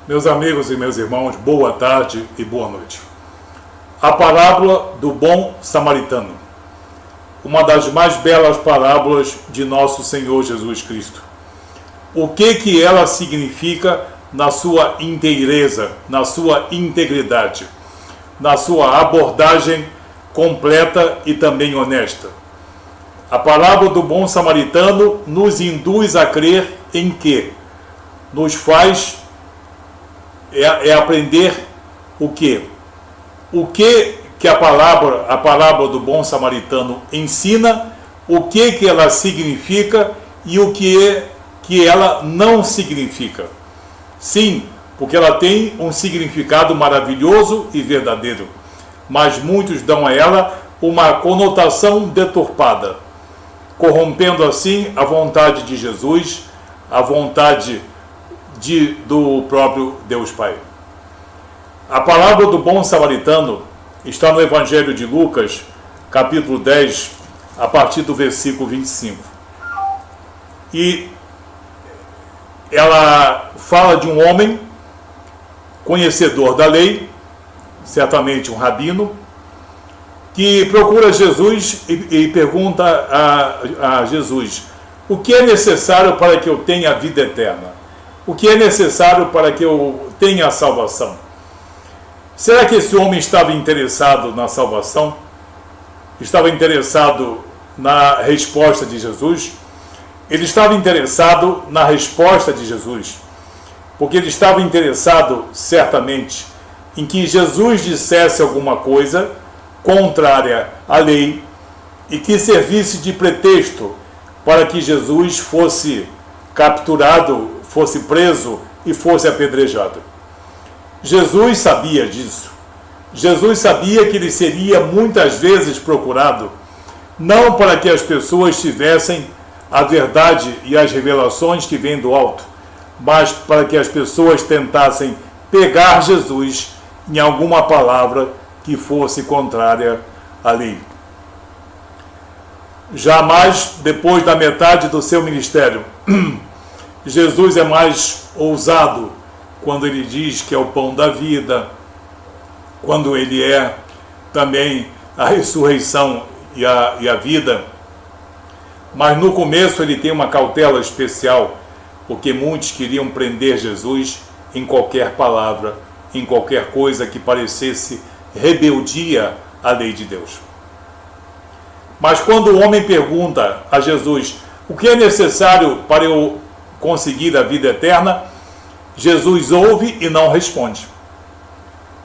Meus amigos e meus irmãos, boa tarde e boa noite. A parábola do bom samaritano, uma das mais belas parábolas de nosso Senhor Jesus Cristo. O que ela significa na sua inteireza, na sua integridade, na sua abordagem completa e também honesta. A parábola do bom samaritano nos induz a crer em que? Nos faz aprender o quê? O que a parábola do bom samaritano ensina, o que ela significa e o que ela não significa. Sim, porque ela tem um significado maravilhoso e verdadeiro, mas muitos dão a ela uma conotação deturpada, corrompendo assim a vontade de Jesus, a vontade do próprio Deus Pai. A parábola do bom samaritano está no Evangelho de Lucas, capítulo 10, a partir do versículo 25. E ela fala de um homem conhecedor da lei, certamente um rabino, que procura Jesus e pergunta a Jesus: o que é necessário para que eu tenha a vida eterna? O que é necessário para que eu tenha a salvação? Será que esse homem estava interessado na salvação? Estava interessado na resposta de Jesus? Ele estava interessado na resposta de Jesus, porque ele estava interessado, certamente, em que Jesus dissesse alguma coisa contrária à lei e que servisse de pretexto para que Jesus fosse capturado, fosse preso e fosse apedrejado. Jesus sabia disso. Jesus sabia que ele seria muitas vezes procurado, não para que as pessoas tivessem a verdade e as revelações que vêm do alto, mas para que as pessoas tentassem pegar Jesus em alguma palavra que fosse contrária à lei. Jamais, depois da metade do seu ministério, Jesus é mais ousado quando ele diz que é o pão da vida, quando ele é também a ressurreição e a vida. Mas no começo ele tem uma cautela especial, porque muitos queriam prender Jesus em qualquer palavra, em qualquer coisa que parecesse rebeldia à lei de Deus. Mas quando o homem pergunta a Jesus: o que é necessário para eu conseguir a vida eterna? Jesus ouve e não responde.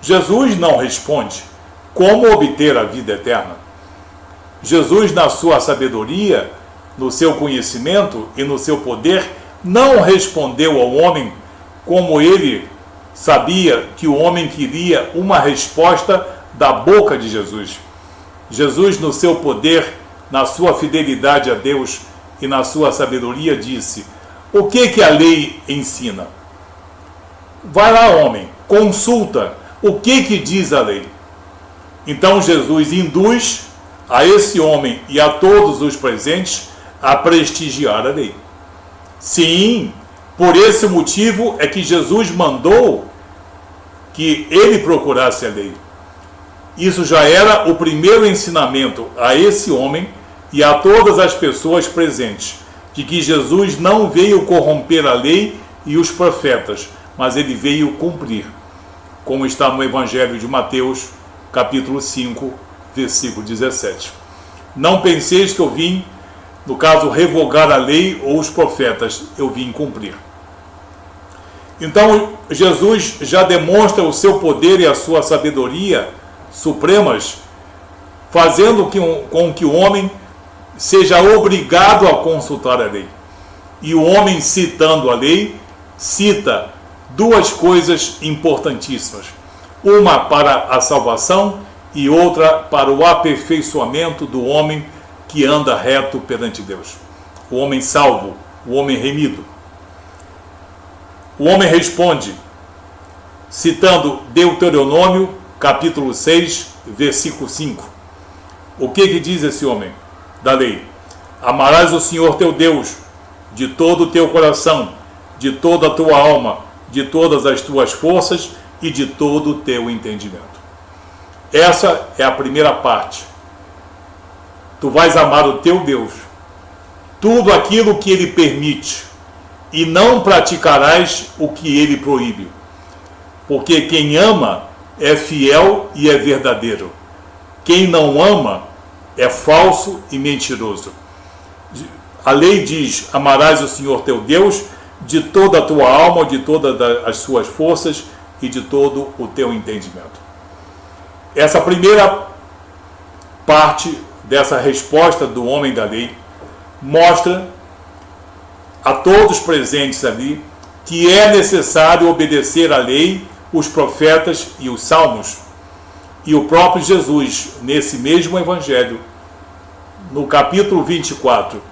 Jesus não responde como obter a vida eterna. Jesus, na sua sabedoria, no seu conhecimento e no seu poder, não respondeu ao homem como ele sabia que o homem queria uma resposta da boca de Jesus. Jesus, no seu poder, na sua fidelidade a Deus e na sua sabedoria, disse: o que a lei ensina? Vai lá, homem, consulta o que diz a lei. Então Jesus induz a esse homem e a todos os presentes a prestigiar a lei. Sim, por esse motivo é que Jesus mandou que ele procurasse a lei. Isso já era o primeiro ensinamento a esse homem e a todas as pessoas presentes, de que Jesus não veio corromper a lei e os profetas, mas ele veio cumprir, como está no Evangelho de Mateus, capítulo 5, versículo 17. Não penseis que eu vim, no caso, revogar a lei ou os profetas, eu vim cumprir. Então, Jesus já demonstra o seu poder e a sua sabedoria supremas, fazendo com que o homem seja obrigado a consultar a lei. E o homem, citando a lei, cita duas coisas importantíssimas: uma para a salvação e outra para o aperfeiçoamento do homem que anda reto perante Deus. O homem salvo, o homem remido. O homem responde, citando Deuteronômio, capítulo 6, versículo 5. O que diz esse homem da lei? Amarás o Senhor teu Deus de todo o teu coração, de toda a tua alma, de todas as tuas forças e de todo o teu entendimento. Essa é a primeira parte. Tu vais amar o teu Deus, tudo aquilo que Ele permite, e não praticarás o que Ele proíbe. Porque quem ama é fiel e é verdadeiro. Quem não ama é falso e mentiroso. A lei diz: amarás o Senhor teu Deus de toda a tua alma, de todas as suas forças e de todo o teu entendimento. Essa primeira parte dessa resposta do homem da lei mostra a todos presentes ali que é necessário obedecer à lei, os profetas e os salmos. E o próprio Jesus, nesse mesmo evangelho, no capítulo 24,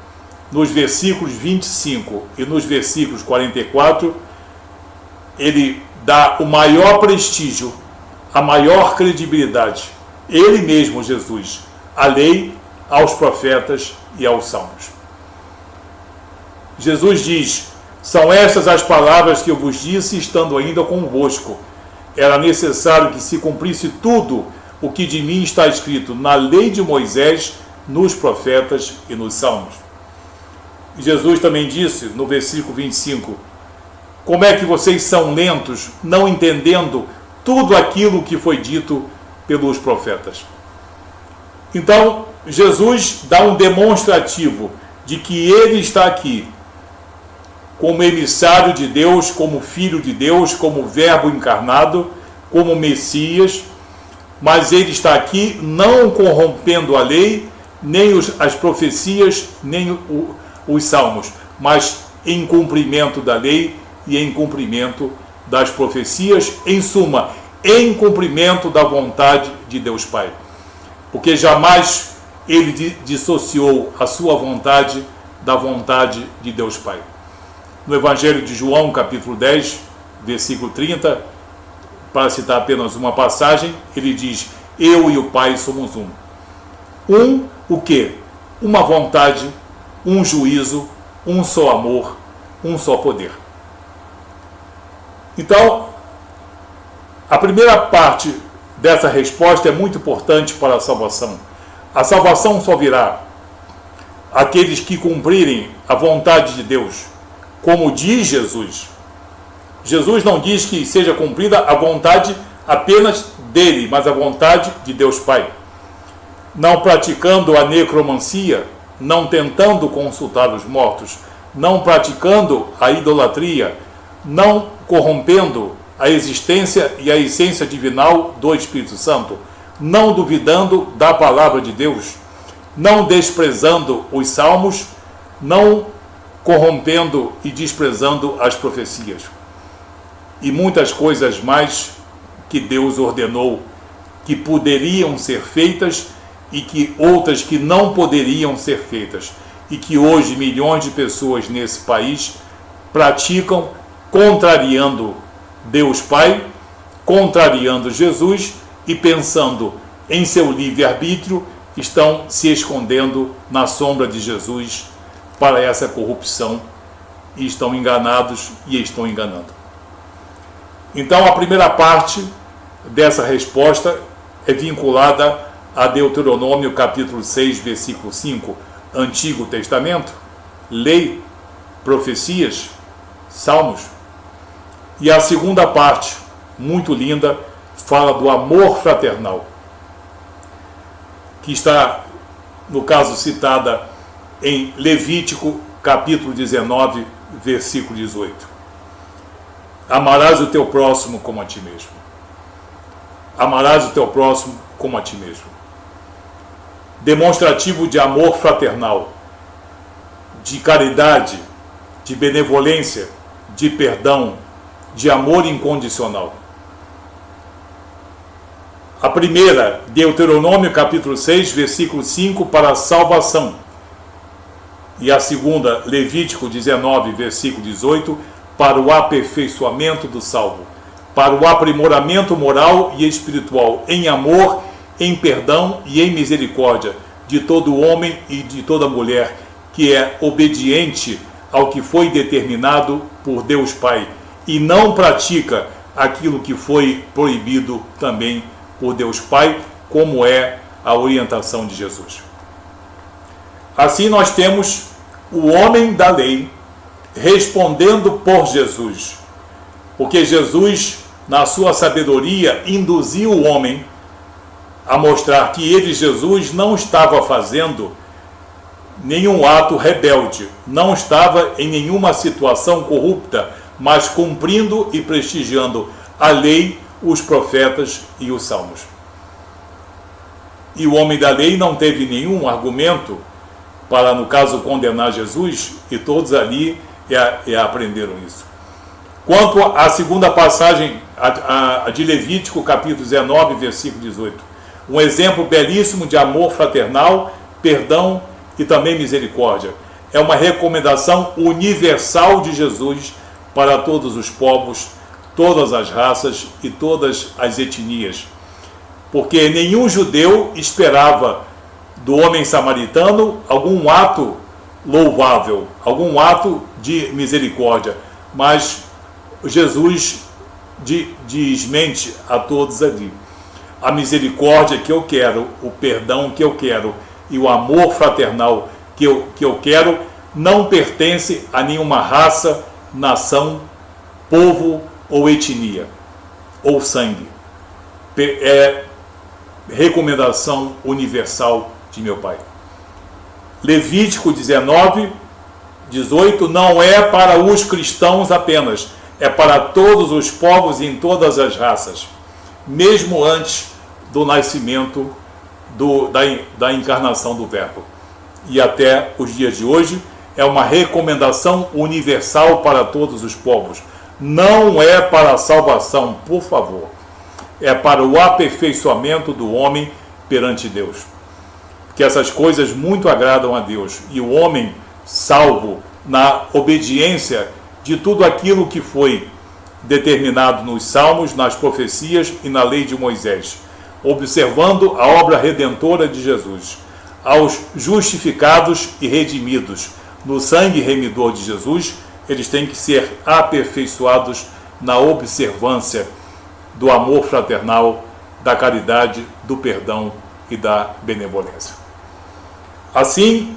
nos versículos 25 e nos versículos 44, ele dá o maior prestígio, a maior credibilidade, ele mesmo, Jesus, à lei, aos profetas e aos salmos. Jesus diz: são estas as palavras que eu vos disse estando ainda convosco. Era necessário que se cumprisse tudo o que de mim está escrito na lei de Moisés, nos profetas e nos salmos. E Jesus também disse no versículo 25: como é que vocês são lentos, não entendendo tudo aquilo que foi dito pelos profetas? Então, Jesus dá um demonstrativo de que ele está aqui como emissário de Deus, como filho de Deus, como verbo encarnado, como Messias, mas ele está aqui não corrompendo a lei, nem as profecias, nem os salmos, mas em cumprimento da lei e em cumprimento das profecias, em suma, em cumprimento da vontade de Deus Pai. Porque jamais ele dissociou a sua vontade da vontade de Deus Pai. No Evangelho de João, capítulo 10, versículo 30, para citar apenas uma passagem, ele diz: eu e o Pai somos um. O quê? Uma vontade, um juízo, um só amor, um só poder. Então, a primeira parte dessa resposta é muito importante para a salvação. A salvação só virá àqueles que cumprirem a vontade de Deus, como diz Jesus. Jesus não diz que seja cumprida a vontade apenas dele, mas a vontade de Deus Pai. Não praticando a necromancia, não tentando consultar os mortos, não praticando a idolatria, não corrompendo a existência e a essência divinal do Espírito Santo, não duvidando da palavra de Deus, não desprezando os salmos, não corrompendo e desprezando as profecias. E muitas coisas mais que Deus ordenou que poderiam ser feitas e que outras que não poderiam ser feitas, e que hoje milhões de pessoas nesse país praticam, contrariando Deus Pai, contrariando Jesus e pensando em seu livre-arbítrio, estão se escondendo na sombra de Jesus para essa corrupção e estão enganados e estão enganando. Então, a primeira parte dessa resposta é vinculada a Deuteronômio capítulo 6, versículo 5, Antigo Testamento, lei, profecias, salmos. E a segunda parte, muito linda, fala do amor fraternal, que está, no caso, citada em Levítico capítulo 19, versículo 18. Amarás o teu próximo como a ti mesmo. Amarás o teu próximo como a ti mesmo. Demonstrativo de amor fraternal, de caridade, de benevolência, de perdão, de amor incondicional. A primeira, Deuteronômio capítulo 6, versículo 5, para a salvação. E a segunda, Levítico 19, versículo 18, para o aperfeiçoamento do salvo, para o aprimoramento moral e espiritual, em amor, em perdão e em misericórdia, de todo homem e de toda mulher que é obediente ao que foi determinado por Deus Pai e não pratica aquilo que foi proibido também por Deus Pai, como é a orientação de Jesus. Assim nós temos o homem da lei respondendo por Jesus, porque Jesus, na sua sabedoria, induziu o homem a mostrar que ele, Jesus, não estava fazendo nenhum ato rebelde, não estava em nenhuma situação corrupta, mas cumprindo e prestigiando a lei, os profetas e os salmos. E o homem da lei não teve nenhum argumento para, no caso, condenar Jesus, e todos ali aprenderam isso. Quanto à segunda passagem, a de Levítico, capítulo 19, versículo 18, um exemplo belíssimo de amor fraternal, perdão e também misericórdia. É uma recomendação universal de Jesus para todos os povos, todas as raças e todas as etnias. Porque nenhum judeu esperava do homem samaritano algum ato louvável, algum ato de misericórdia, mas Jesus desmente a todos ali. A misericórdia que eu quero, o perdão que eu quero e o amor fraternal que eu quero não pertence a nenhuma raça, nação, povo ou etnia ou sangue. É recomendação universal de meu Pai. Levítico 19, 18 não é para os cristãos apenas, é para todos os povos e em todas as raças, mesmo antes do nascimento da encarnação do Verbo. E até os dias de hoje é uma recomendação universal para todos os povos. Não é para a salvação, por favor. É para o aperfeiçoamento do homem perante Deus. Que essas coisas muito agradam a Deus. E o homem salvo na obediência de tudo aquilo que foi determinado nos Salmos, nas profecias e na lei de Moisés, observando a obra redentora de Jesus. Aos justificados e redimidos no sangue remidor de Jesus, eles têm que ser aperfeiçoados na observância do amor fraternal, da caridade, do perdão e da benevolência. Assim,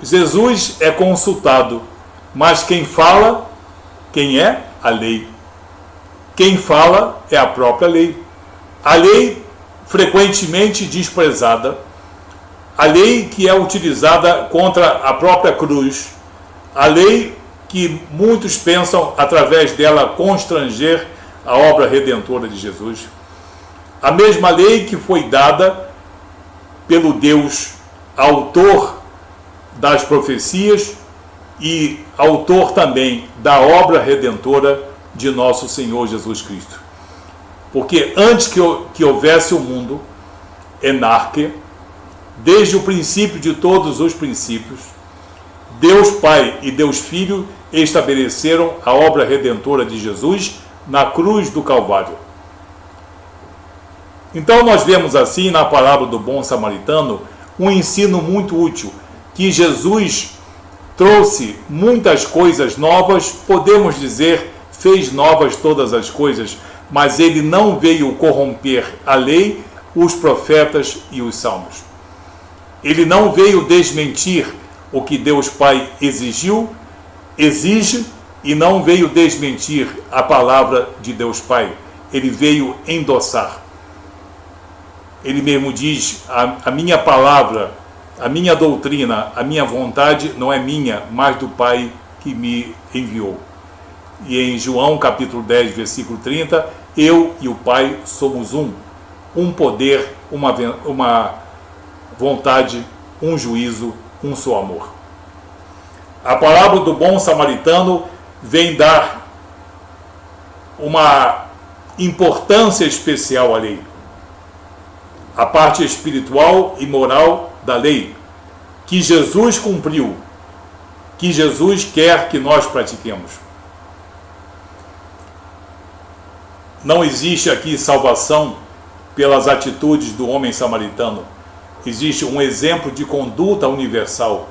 Jesus é consultado, mas quem fala, quem é? A lei. Quem fala é a própria lei. A lei frequentemente desprezada, a lei que é utilizada contra a própria cruz, a lei que muitos pensam através dela constranger a obra redentora de Jesus, a mesma lei que foi dada pelo Deus autor das profecias e autor também da obra redentora de nosso Senhor Jesus Cristo. Porque antes que houvesse o mundo, enarque, desde o princípio de todos os princípios, Deus Pai e Deus Filho estabeleceram a obra redentora de Jesus na cruz do Calvário. Então nós vemos assim na parábola do bom samaritano um ensino muito útil, que Jesus trouxe muitas coisas novas, podemos dizer, fez novas todas as coisas, mas ele não veio corromper a lei, os profetas e os salmos. Ele não veio desmentir o que Deus Pai exige, e não veio desmentir a palavra de Deus Pai. Ele veio endossar. Ele mesmo diz, a minha palavra, a minha doutrina, a minha vontade não é minha, mas do Pai que me enviou. E em João capítulo 10, versículo 30, eu e o Pai somos um poder, uma vontade, um juízo, um só amor. A parábola do bom samaritano vem dar uma importância especial à lei, a parte espiritual e moral da lei, que Jesus cumpriu, que Jesus quer que nós pratiquemos. Não existe aqui salvação pelas atitudes do homem samaritano. Existe um exemplo de conduta universal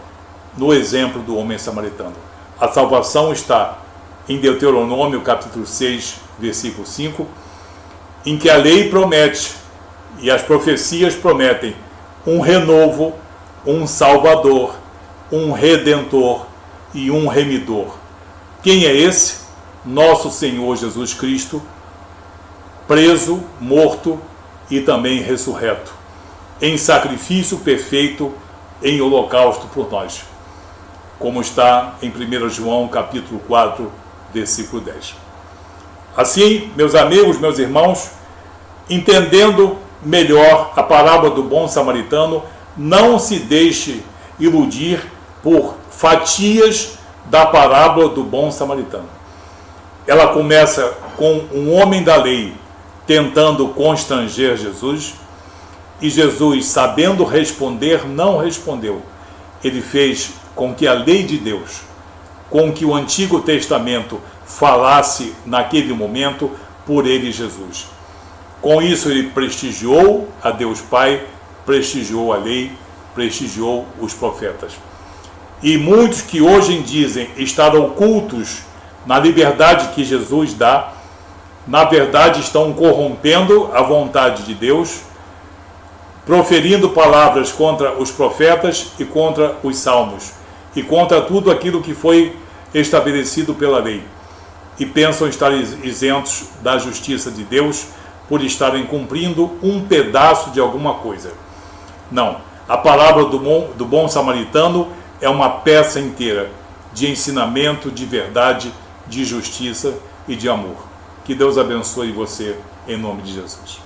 no exemplo do homem samaritano. A salvação está em Deuteronômio capítulo 6, versículo 5, em que a lei promete e as profecias prometem um renovo, um salvador, um redentor e um remidor. Quem é esse? Nosso Senhor Jesus Cristo, preso, morto e também ressurreto, em sacrifício perfeito, em holocausto por nós, como está em 1 João capítulo 4, versículo 10. Assim, meus amigos, meus irmãos, entendendo melhor a parábola do bom samaritano, não se deixe iludir por fatias da parábola do bom samaritano. Ela começa com um homem da lei tentando constranger Jesus, e Jesus, sabendo responder, não respondeu. Ele fez com que a lei de Deus, com que o Antigo Testamento falasse naquele momento por ele, Jesus. Com isso ele prestigiou a Deus Pai, prestigiou a lei, prestigiou os profetas. E muitos que hoje dizem estar ocultos na liberdade que Jesus dá, na verdade estão corrompendo a vontade de Deus, proferindo palavras contra os profetas e contra os salmos, e contra tudo aquilo que foi estabelecido pela lei, e pensam estar isentos da justiça de Deus por estarem cumprindo um pedaço de alguma coisa. Não, a palavra do bom samaritano é uma peça inteira de ensinamento, de verdade, de justiça e de amor. Que Deus abençoe você, em nome de Jesus.